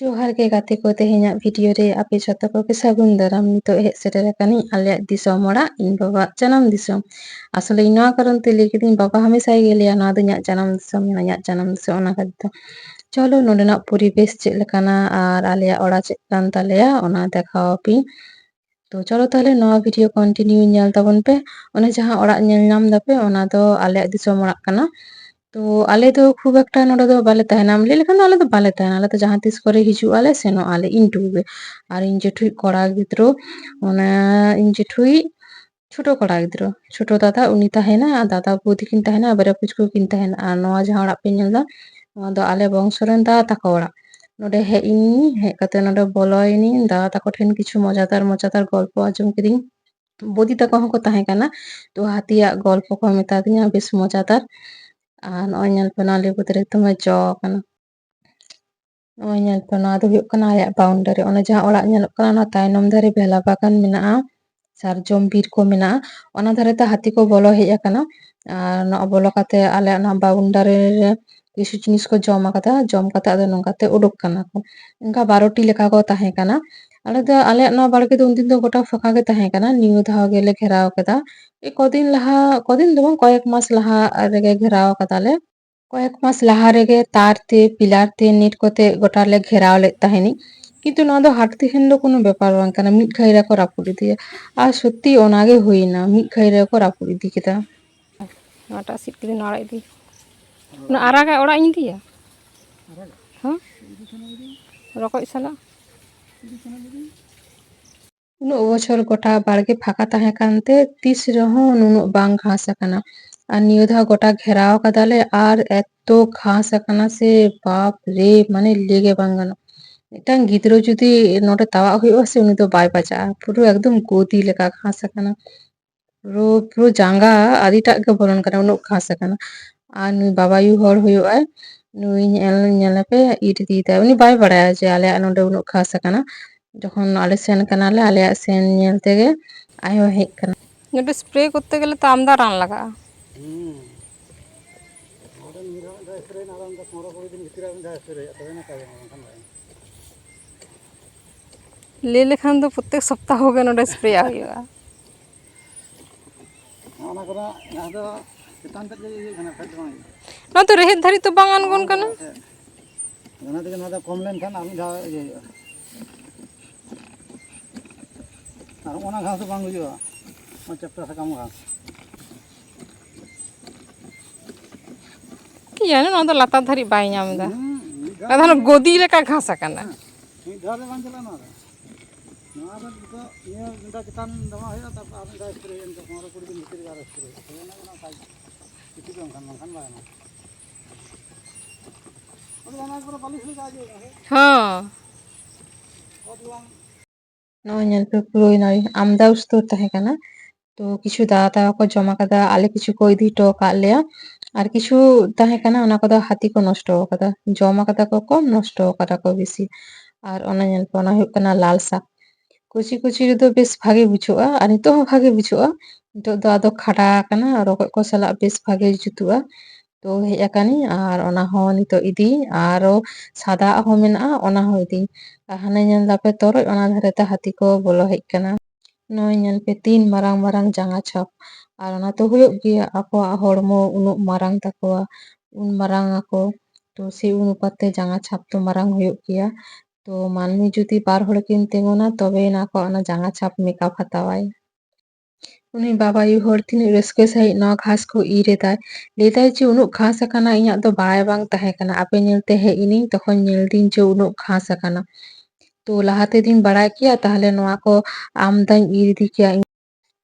जोहार गे गाते को तेहेᱧᱟᱜ भिडियो रे आपे जतो कोगे सागुन दाराम नितो हेज सेटेर आकानी आलेयाग दिसोम ओड़ाग ᱤᱧ ᱵᱟᱵᱟ ᱡᱟᱱᱟᱢ ᱫᱤᱥᱚᱢ ᱟᱥᱚᱞᱮ ᱤᱧ ᱱᱚᱣᱟ ᱠᱟᱨᱚᱱ ᱛᱮ ᱞᱟᱹᱭ ᱠᱤᱫᱤᱧ ᱵᱟᱵᱟ ᱦᱟᱢᱮᱥᱟᱭ ᱜᱮ ᱞᱟᱹᱭᱟ ᱱᱚᱣᱟ ᱫᱚ ᱤᱧᱟᱹᱜ ᱡᱟᱱᱟᱢ ᱫᱤᱥᱚᱢ ᱤᱧᱟᱹᱜ ᱡᱟᱱᱟᱢ ᱫᱤᱥᱚᱢ ᱚᱱᱟ ᱠᱷᱟᱹᱛᱤᱨ ᱛᱮ ᱪᱚᱞᱚ ᱱᱚᱰᱮᱱᱟᱜ ᱯᱚᱨᱤᱵᱮᱥ ᱪᱮᱫ ᱞᱮᱠᱟᱱᱟ ᱟᱨ ᱟᱞᱮᱭᱟᱜ ᱚᱲᱟᱜ ᱪᱮᱫ ᱠᱟᱱ ᱛᱟᱞᱮᱭᱟ ᱚᱱᱟ ᱫᱮᱠᱷᱟᱣ ᱟᱯᱮ तो चलो ताहले नवा वीडियो कंटिन्यू नेल ताबन पे ओने जहां ओड़ाग नेल नाम दापे ओना दो आलेयाग दिसोम ओड़ाग काना। तो आले तो खूब एकटा नोडे दो बाले तहना लई लेखान दो आले दो बाले तहना आले तो जहां तिस करे हिजुग आले सेनो आले इन टुगे और इन जेठुई कोड़ा गिद्रो ओना इन जेठुई छोटो कोड़ा गिद्रो छोटो दादा उनी तहना और दादा बौदी किन तहना बारे पुचकु किन तहना और नवा जहां ओड़ाग पे नेल दा नवा दो आले बंशोरेन दादा ताको ओड़ाग नोडे हेज इनी हेज कते नोडे बोलोइनी दादा ताको ठेन किछु मजादार मजादार गल्प आंजम किदिन बौदी ताको हको तहे काना तो हातियाग गल्प को मेता दिया बेस मजादार और नय नेल पे ना लेबु दारे दमे जो काना नय नेल पे ना दो हुयुग काना आलेयाग बाउंडारी ओने जहां ओड़ाग नेलोग काना ओना तायनम धारे बेला बागान मेनाआ सारजम बीर को मेनाआ ओना धारे ते हाथी को बोलो हेज आकाना और न बोलो काते आलेयाग ना बाउंडारी रे किछु जिनिस को जम आकादा जम काते आदो नोंकाते उडुक काना को इनका 12टी लेखा को तहे काना आले दो आलेयाग ना बाड़गे दो उनदिन दो गोटा फाका गे तहे काना निउ धाव गेले घेराव केदा ए कदिन लहा कदिन दो बांग कयेक मास लहा रेगे घेराव कादाले कयेक मास लहा रेगे तार ते पिलार ते नेट कोते गोटा ले घेराव ले तहेनी किन्तु नवा दो हाट तिहेन दो कोनो बेपार बांग काना मिद घाई रे को रापुद इदिया आर सत्यि ओनागे हुइना मिद घाई रे को रापुद इदि केदा नवाटा सिट किदिन आड़ा इदि ना आरागा ओड़ा इन दिया हां रकoj साला उनो बछर गोटा बाड़गे फाका तहे कानते तिस रहो नुनो बांग घास आकाना और निउ धाव गोटा घेराव कादाले और एतो घास आकाना से बाप रे माने लेगे बांग गानो मिटांग गिद्रो जुदी नोडे तावा हुयुआ से उनी दो बाय बाजा पुरो एकदम गोदी लेका घास आकाना पुरो पुरो जांगा आदिटाग गे बोलन काना उनो घास आकाना और नुई बाबायु हर हुयुआ नुई नेलपे इट दीदा उनी बाय बाड़ाया जे आलेयाग नोडे उनो घास आकाना যখন আলে সেন কানালে আলে সেন নেল থেকে আয়ো হেক কানা এটা স্প্রে করতে গেলে তো আমদা রান লাগা ले लेखान तो प्रत्येक सप्ताह हो गए नोडे स्प्रे हुआ ओना करा ना दो चेतान तक ये गना फट बांग ना तो रेहेद धारी तो बांग अनगोन कना गना ते ना कम लेन खान आमी धा ये और ओना घास बांग हुआ ओ चप्टा सकाम घास कि जाने ना तो लाता धारी बाय नामदा कदान गोदी लेका घास आकाना मी धारे बांग चला ना ना तो ये इंदा चेतान दमा है त आमी धा स्प्रे इन को 15 दिन भीतर गार स्प्रे ओना ना काई किति जम खान बाय ना और ओना पर पालिश ले जाजे हां नय नेल पे पुरोय नाय आमदा उस्तर तहे काना तो किछु दादा तावा को जमा कादा आले किछु को इदि टो का लेया और किछु तहे काना ओना को हाथी को नष्ट कादा जमा कादा को कम नष्ट कादा को बेसी और ओना नेल पे ओना हुयुग काना लाल साग कुची कुची रे दो बेस भागे बुझुआ और नितो हो भागे बुझुआ नितो दो आदो खाटा काना रकoj को साला बेस भागे जुतुआ तो हेज आकानी और ओना हो नितो इदि आरो सादा हो मेना ओना हो इदि हाने नेल दापे तोरoj ओना धारे ते हाथी को बोलो हेज काना नय नेल पे तीन मारांग मारांग जांगा छाप और ओना तो हुयुग गिया आकोआ हड़मो उनो मारांग ताकोआ उन मारांग आको तो से अनुपात ते जांगा छाप तो मारांग हुयुग गिया तो मानमी जुदी बार हड़ किन तेंगोना तबे ना को ओना जांगा छाप मेकअप हतावाय उनी बाबायु हड़ तिनि रस्के सही न घास को इरेदाय लेदाय जे उनो घास आकाना इया दो बाय बांग तहे काना आपे नेलते हे इनी तखन नेल दिन जे उनो घास आकाना तो लाहाते दिन बड़ाय किया ताहले नोआ को आमदाኝ ir इदि किया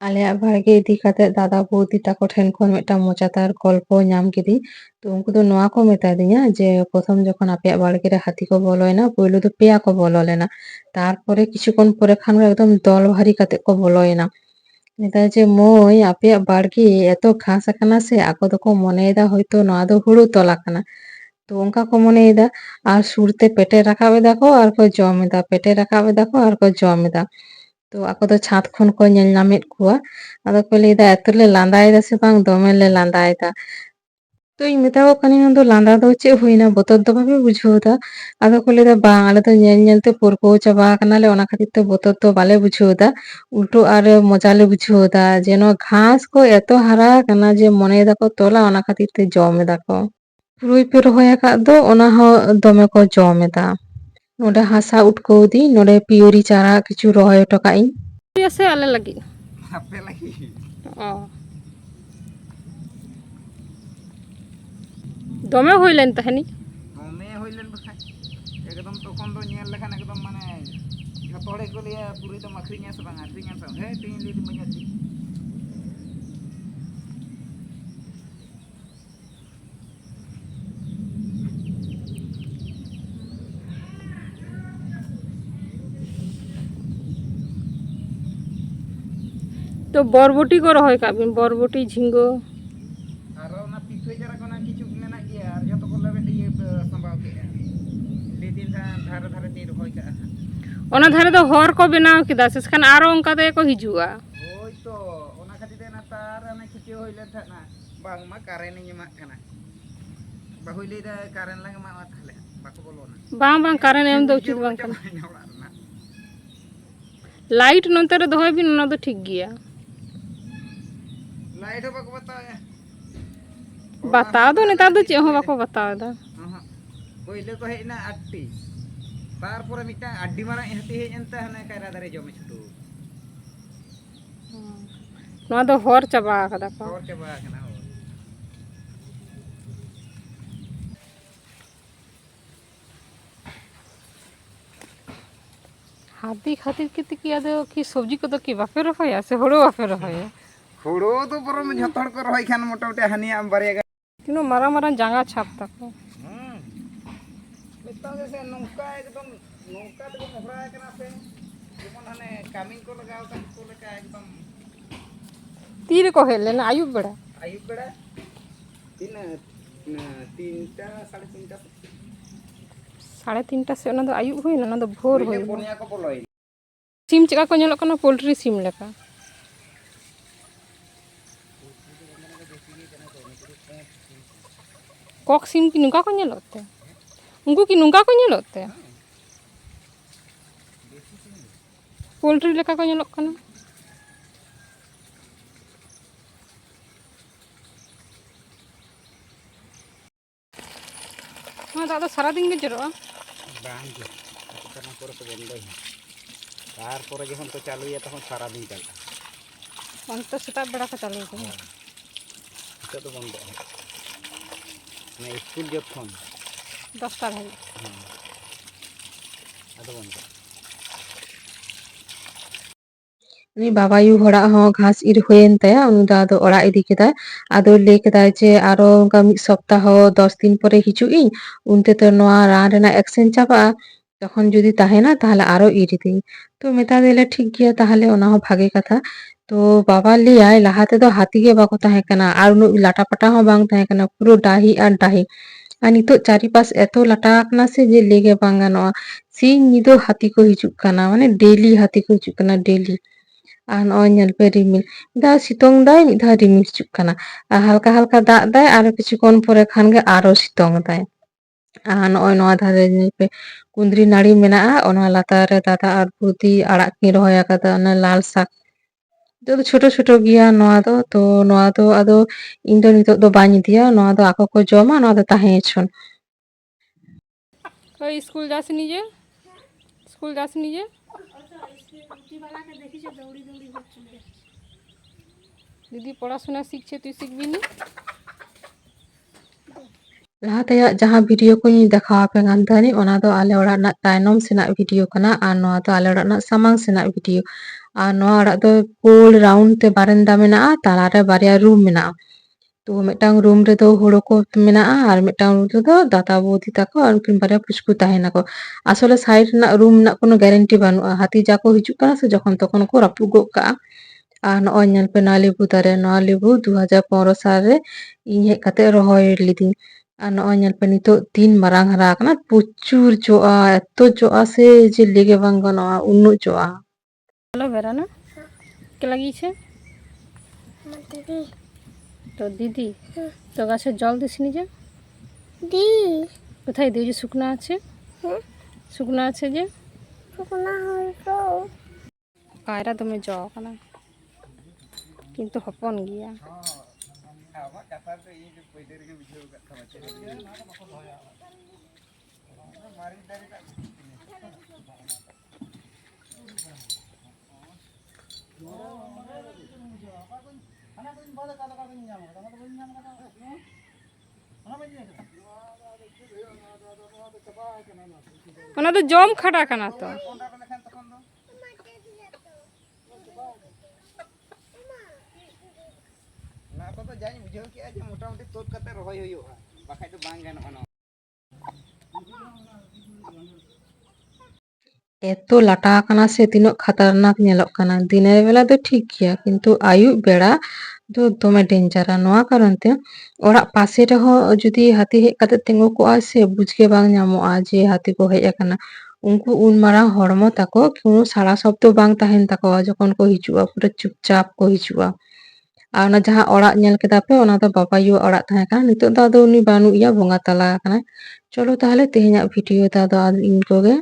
आलेयाग बाड़गे इदि काते दादा बौदी ताको ठेन खन मिदटांग मजादार गल्प नाम किदी तो उनको दो नोआ को मेता दिया जे प्रथम जखन आपेयाग बाड़गे रे हाथी को बोलोयना पयलो दो पेया को बोलो लेना तारपरे किछुक्षण परे खान एकदम दल भारी काते को बोलोयना मेता जे মই आपेयाग बाड़गे एतो घास आकाना से आको दको मनेदा हयतो नोआ दो हुड़ु तोला काना तो उनका को मनेदा और सुरते पेटे राखाबेदा को और को जमेदा पेटे राखाबेदा को और को जमेदा तो ako do छात खन को नेल नामेद कुआ आदो को लेदा एतले लांदायदा से बांग दोमे ले लांदायदा तो ᱤᱧ ᱢᱮᱛᱟ ᱠᱚ ᱠᱟᱹᱱᱟᱹᱧ ᱚᱱᱟ ᱫᱚ ᱞᱟᱸᱫᱟ ᱫᱚ ᱪᱮᱫ ᱦᱩᱭᱱᱟ ᱵᱚᱛᱚᱨ ᱫᱚ ᱵᱟᱯᱮ ᱵᱩᱡᱷᱟᱹᱣᱫᱟ? ᱟᱫᱚ ᱠᱚ ᱞᱟᱹᱭᱫᱟ ᱵᱟᱝ ᱟᱞᱮ ᱫᱚ ᱧᱮᱞ ᱧᱮᱞᱛᱮ ᱯᱟᱹᱨᱠᱟᱹᱣ ᱪᱟᱵᱟ ᱠᱟᱱᱟᱞᱮ ᱚᱱᱟ ᱠᱷᱟᱹᱛᱤᱨ ᱛᱮ ᱵᱚᱛᱚᱨ ᱫᱚ ᱵᱟᱞᱮ ᱵᱩᱡᱷᱟᱹᱣᱫᱟ, ᱩল্ᱴᱳ ᱟᱨ ᱢᱚᱡᱟ ᱞᱮ ᱵᱩᱡᱷᱟᱹᱣᱫᱟ ᱡᱮᱱᱚ ᱜᱷᱟᱥ ᱠᱚ ᱮᱛᱚ ᱦᱟᱨᱟ ᱠᱟᱱᱟ ᱡᱮ ᱢᱚᱱᱮ ᱫᱟᱠᱚ ᱛᱚᱞᱟ ᱚᱱᱟ ᱠᱷᱟᱹᱛᱤᱨ ᱛᱮ ᱡᱚᱢ ᱮᱫᱟ ᱠᱚ᱾ ᱯᱩᱨᱟᱹᱭ ᱯᱮ ᱨᱚᱦᱚᱭ ᱟᱠᱟᱫ ᱫᱚ ᱚᱱᱟ ᱦᱚᱸ ᱫᱚᱢᱮ ᱠᱚ ᱡᱚᱢ ᱮᱫᱟ᱾ ᱱᱚᱰᱮ ᱦᱟᱥᱟ ᱩᱴᱠᱟᱹᱣ ᱫᱤᱧ, ᱱᱚᱰᱮ ᱯᱤᱭᱟᱹᱨᱤ ᱪᱟᱨᱟ ᱠᱤᱪᱷᱩ ᱨᱚᱦᱚᱭ ᱦᱚᱴᱚ ᱠᱟᱜ ᱤᱧ᱾ ᱥᱮ ᱟᱞᱮ ᱞᱟᱹᱜᱤᱫ? ᱟᱯᱮ ᱞᱟᱹᱜᱤᱫ᱾ ᱚ ᱫᱚᱢᱮ ᱦᱩᱭ ᱞᱮᱱ ᱛᱟᱦᱮᱱᱤᱧ? ᱫᱚᱢᱮ ᱦᱩᱭ ᱞᱮᱱ ᱵᱟᱠᱷᱟᱡ ᱮᱠᱫᱚᱢ ᱛᱚᱠᱷᱚᱱ ᱫᱚ ᱧᱮᱞ ᱞᱮᱠᱷᱟᱱ ᱮᱠᱫᱚᱢ ᱢᱟᱱᱮ ᱡᱷᱚᱛᱚ ᱦᱚᱲ ᱜᱮᱠᱚ ᱞᱟᱹᱭᱟ ᱯᱩᱨᱟᱹᱭ ᱫᱚᱢ ᱟᱹᱠᱷᱨᱤᱧᱟ ᱥᱮ ᱵᱟᱝ ᱟᱹᱠᱷᱨᱤᱧᱟᱢ ᱥᱮ ᱵᱟᱝ? ᱦᱮᱸ ᱛᱮᱦᱮᱧ ᱞᱟᱹᱭ ᱫᱟᱹᱧ ᱵᱟᱹᱧ ᱟᱹᱠᱷᱨᱤᱧᱟ᱾ तो बरबटी को रहोय का बिन बरबटी झिंगो और ना पिठोय जरा को ना किछु मेना गया और जतो को लेबे ये संभाव के ले दिन धारे धारे ते रहोय का ओना धारे दो हर को बनाव किदा से खान आरो उनका दे को हिजुआ ओय तो ओना खाती दे ना तार ना खिचे होइले थाना बांग मा कारेन नि मा खाना बाहुइले दा कारेन लंग मा थाले बाको बोलो ना बांग बांग कारेन एम दो उचित बांग खाना लाइट नंतर दोहय बिन ना दो ठीक गया लाइट हो बाको बताओ दो नेता दो चे हो बाको बताओ दा पहिले को हेना आट्टी तारपरे मिटा अड्डी मारा हती हे एंता हने कायरा दारे जमे छुटू नोआ दो हर चबा कदा को हर चबा कना हो हाथी खातिर के किया दो कि सब्जी को तो कि बाफे रहोया से होड़ो बाफे रहोया होड़ो तो परम झतड़ को रहोय खान मोटामोटी हनिया बारिया किनो मारा मारा जांगा छाप तको मिता से नौका एकदम नौका तो मोहरा कना पे जेमन हने कामिंग को लगाव का को लेका एकदम तीर को हेले ना आयुब बेड़ा तीन तीनटा साढ़े तीनटा से ओना दो आयुब होइना ओना दो भोर होइना पोनिया को बोलोय सिम चका को नेलो कना पोल्ट्री सिम लेका कॉक सिम की नुका को नेलोते उनको की नुका को नेलोते पोल्ट्री लेका को नेलो कना हाँ दादा सारा दिन के जरो बांग के करना पर तो बंद है तार पर जखन तो चालू है तखन सारा दिन चलता अंत सेटा बड़ा का चालू है तो तो बंद है मैं स्कूल जखन 10 टा है हां आदो बंद ᱩᱱᱤ ᱵᱟᱵᱟᱭᱩ ᱦᱚᱲᱟᱜ ᱦᱚᱸ ᱜᱷᱟᱥ ᱤᱨ ᱦᱩᱭᱮᱱ ᱛᱟᱭᱟ ᱩᱱᱤ ᱫᱚ ᱟᱫᱚ ᱚᱲᱟᱜ ᱤᱫᱤ ᱠᱮᱫᱟᱭ ᱟᱫᱚ ᱞᱟᱹᱭ ᱠᱮᱫᱟᱭ ᱡᱮ ᱟᱨᱚ ᱚᱱᱠᱟ ᱢᱤᱫ ᱥᱚᱯᱛᱟᱦᱚ 10 ᱫᱤᱱ ᱯᱚᱨᱮ ᱦᱤᱡᱩᱜ ᱤᱧ ᱩᱱᱛᱮ ᱛᱚ ᱱᱚᱣᱟ ᱨᱟᱱ ᱨᱮᱱᱟᱜ ᱮᱠᱥᱮᱱ ᱪᱟᱵᱟᱜᱼᱟ তখন যদি তাহেনা তাহলে আরো ᱤᱨ ᱤᱫᱤᱧ তো ᱢᱮᱛᱟ ᱫᱮᱭᱟᱞᱮ ᱴᱷᱤক ᱜᱮᱭᱟ তাহলে ᱚᱱᱟ ᱦᱚᱸ ᱵᱷᱟᱜᱮ ᱠᱟᱛᱷᱟ তো বাবা ᱞᱟᱹᱭᱟᱭ ᱞᱟᱦᱟ ᱛᱮᱫᱚ ᱦᱟᱹᱛᱤ ᱜᱮ ᱵᱟᱠᱚ ᱛᱟᱦᱮᱸ ᱠᱟᱱᱟ ᱟᱨ ᱩᱱᱟᱹᱜ ᱞᱟᱴᱟ ᱯᱟᱴᱟ ᱦᱚᱸ ᱵᱟᱝ ᱛᱟᱦᱮᱸ ᱠᱟᱱᱟ ᱯᱩᱨᱟᱹ ᱰᱟᱦᱤ ᱟᱨ ᱰᱟᱦᱤ ᱟᱨ ᱱᱤᱛᱚᱜ ᱪᱟরিপাশ ᱮᱛᱚ ᱞᱟᱴᱟ ᱟᱠᱟᱱᱟ ᱥᱮ ᱡᱮ ᱞᱟᱹᱭ ᱜᱮ ᱵᱟᱝ ᱜᱟᱱᱚᱜᱼᱟ ᱥᱤᱧ ᱧᱤᱫᱟᱹ ᱦᱟᱹᱛᱤ ᱠᱚ ᱦᱤᱡᱩᱜ ᱠᱟᱱᱟ ᱢᱟᱱᱮ ᱰᱮᱞᱤ ᱦᱟᱹᱛᱤ ᱠᱚ ᱦᱤᱡᱩᱜ ᱠᱟᱱᱟ ᱰᱮᱞᱤ ᱟᱨ ᱱᱚᱜᱼᱚᱭ ᱧᱮᱞ ᱯᱮ ᱨᱤᱢᱤᱞ ᱢᱤᱫ ᱫᱷᱟᱣ ᱥᱤᱛᱩᱝ ᱫᱟᱭ ᱢᱤᱫ ᱫᱷᱟᱣ ᱨᱤᱢᱤᱞ ᱦᱤᱡᱩᱜ ᱠᱟᱱᱟ ᱟᱨ ᱦᱟᱞᱠᱟ ᱦᱟᱞᱠᱟ ᱫᱟᱜ ᱫᱟᱭ ᱟᱨ ᱠᱤᱪᱷᱩক্ষণ ᱯᱚᱨᱮ ᱠᱷᱟᱱ ᱜᱮ ᱟᱨᱚ ᱥᱤᱛᱩᱝ ᱫᱟᱭ ᱟᱨ ᱱᱚᱜᱼᱚᱭ ᱱᱚᱣᱟ ᱫᱷᱟᱨᱮ ᱧᱮᱞ ᱯᱮ कुंदरी नाड़ी मेनाआ ओना लातार रे दादा और बुदी आड़ाग की रहोय आकादा ओना लाल शाक तो छोटो छोटो गिया नोआ दो तो नोआ दो आदो इन दो नितो दो बाñ इदिया नोआ दो आको को जमा नोआ दो ताहें छन ओय स्कूल जास निजे दीदी पढ़ाशोना शिखछे तुई शिखबी नी लहातेया जहां वीडियो को देखा पे गान तानी ओना दो आले ओड़ा ना तायनम सेना वीडियो कना आर नोआ दो आले ओड़ा ना सामांग सेना वीडियो आर नोआ ओड़ा दो गोल राउंड ते बारान्दा मेनाआ ताला रे बारिया रूम मेनाआ तो मिटांग रूम रे दो हुड़ो को मेनाआ आर मिटांग रूम रे दो दादा बुदी ताको आर उनकिन बारिया पुचकु ताहेना को आसले साइड ना रूम ना कोनो गारंटी बानुआ हाथी जाको हिजुक काना से जखन तखन को रापु गो का आर नोआ नेल पे ना लेबू दारे नोआ लेबू 2015 साल रे ᱤᱧ ᱦᱮᱡ ᱠᱟᱛᱮ ᱨᱚᱦᱚᱭ ᱞᱤᱫᱤᱧ ᱟᱨ ᱱᱚᱜᱼᱚᱭ ᱧᱮᱞ ᱯᱮ ᱱᱤᱛᱚᱜ ᱛᱤᱱ ᱢᱟᱨᱟᱝ ᱦᱟᱨᱟ ᱟᱠᱟᱱᱟ ᱯᱨᱚᱪᱩᱨ ᱡᱚᱜᱼᱟ ᱮᱛᱚ ᱡᱚᱜᱼᱟ ᱥᱮ ᱡᱮ ᱞᱟᱹᱭ ᱜᱮ ᱵᱟᱝ ᱜᱟᱱᱚᱜᱼᱟ ᱩᱱᱟᱹᱜ ᱡᱚᱜᱼᱟ हेलो वेरा ना के लगी छे তো দিদি তো গাছে জল দিসনি যে? দি কোথায় দিই? যে শুকনো আছে, হ্যাঁ শুকনো আছে যে শুকনা হয়তো কায়রা দমে ᱡᱚ ᱠᱟᱱᱟ ᱠᱤᱱᱛᱩ ᱦᱚᱯᱚᱱ ᱜᱮᱭᱟ। ᱟᱢᱟᱜ ᱠᱟᱛᱷᱟ ᱫᱚ ᱤᱧ ᱫᱚ ᱯᱳᱭᱞᱳ ᱨᱮᱜᱮ ᱵᱩᱡᱷᱟᱹᱣ ᱠᱟᱫ ᱛᱟᱢᱟ ᱪᱮᱫ ᱢᱟᱨᱤᱪ ᱫᱟᱨᱮ ᱴᱟᱜ ᱚᱱᱟ ᱫᱚ ᱡᱚᱢ ᱠᱷᱟᱰᱟ ᱠᱟᱱᱟ ᱛᱚ। ᱚᱱᱟ ᱠᱚᱫᱚ ᱡᱟᱧ ᱵᱩᱡᱷᱟᱹᱣ ᱠᱮᱜᱼᱟ ᱡᱮ ᱢᱚᱴᱟᱢᱩᱴᱤ ᱛᱩᱫ ᱠᱟᱛᱮ ᱨᱚᱦᱚᱭ ᱦᱩᱭᱩᱜᱼᱟ, ᱵᱟᱠᱷᱟᱡ ᱫᱚ ᱵᱟᱝ ᱜᱟᱱᱚᱜᱼᱟ ᱱᱚᱣᱟ। এত লাটা আকানা সে তিনক খাতারনাক ᱧᱮᱞᱚᱜ ᱠᱟᱱᱟ। দিনের বেলা তো ঠিক গᱮᱭᱟ কিন্তু আয়ুব বেড়া ᱫᱚ ᱫᱚᱢᱮ ᱰᱮᱧᱡᱟᱨᱟ। ᱱᱚᱣᱟ ᱠᱟᱨᱚᱱ তে ᱚᱲᱟᱜ ᱯᱟᱥᱮ ᱨᱮᱦᱚᱸ ᱡᱩᱫᱤ ᱦᱟᱹᱛᱤ ᱦᱮᱡ ᱠᱟᱛᱮ ᱛᱤᱸᱜᱩ ᱠᱚᱜᱼᱟ ᱥᱮ ᱵᱩᱡᱽ ᱜᱮ ᱵᱟᱝ ᱧᱟᱢᱚᱜᱼᱟ ᱡᱮ ᱦᱟᱹᱛᱤ ᱠᱚ ᱦᱮᱡ ᱟᱠᱟᱱᱟ। ᱩᱱᱠᱩ ᱩᱱ ᱢᱟᱨᱟᱝ ᱦᱚᱲᱢᱚ ᱛᱟᱠᱚ ᱠᱳᱱᱳ ᱥᱟᱲᱟ ᱥᱚᱵᱫᱚ ᱵᱟᱝ ᱛᱟᱦᱮᱱ ᱛᱟᱠᱚᱣᱟ ᱡᱚᱠᱷᱚᱱ ᱠᱚ ᱦᱤᱡᱩᱜᱼᱟ, ᱯᱩᱨᱟᱹ ᱪᱩᱯᱪᱟᱯ ᱠᱚ ᱦᱤᱡᱩᱜᱼᱟ। ᱟᱨ ᱚᱱᱟ ᱡᱟᱦᱟᱸ ᱚᱲᱟᱜ ᱧᱮᱞ ᱠᱮᱫᱟ ᱯᱮ ᱚᱱᱟ ᱫᱚ ᱵᱟᱵᱟᱭᱩᱣᱟᱜ ᱚᱲᱟᱜ ᱛᱟᱦᱮᱸ ᱠᱟᱱᱟ। ᱱᱤᱛᱚᱜ ᱫᱚ ᱟᱫᱚ ᱩᱱᱤ ᱵᱟᱹᱱᱩᱜ ᱮᱭᱟ, ᱵᱚᱸᱜᱟ ᱛᱟᱞᱟ ᱟᱠᱟᱱᱟᱭ। ᱪᱚᱞᱚ ᱛᱟᱦᱞᱮ ᱛᱮᱦᱮᱧᱟᱜ ᱵᱷᱤᱰᱤᱭᱳ ᱫᱚ ᱟᱫᱚ ᱤᱱᱠᱟᱹ ᱜᱮ।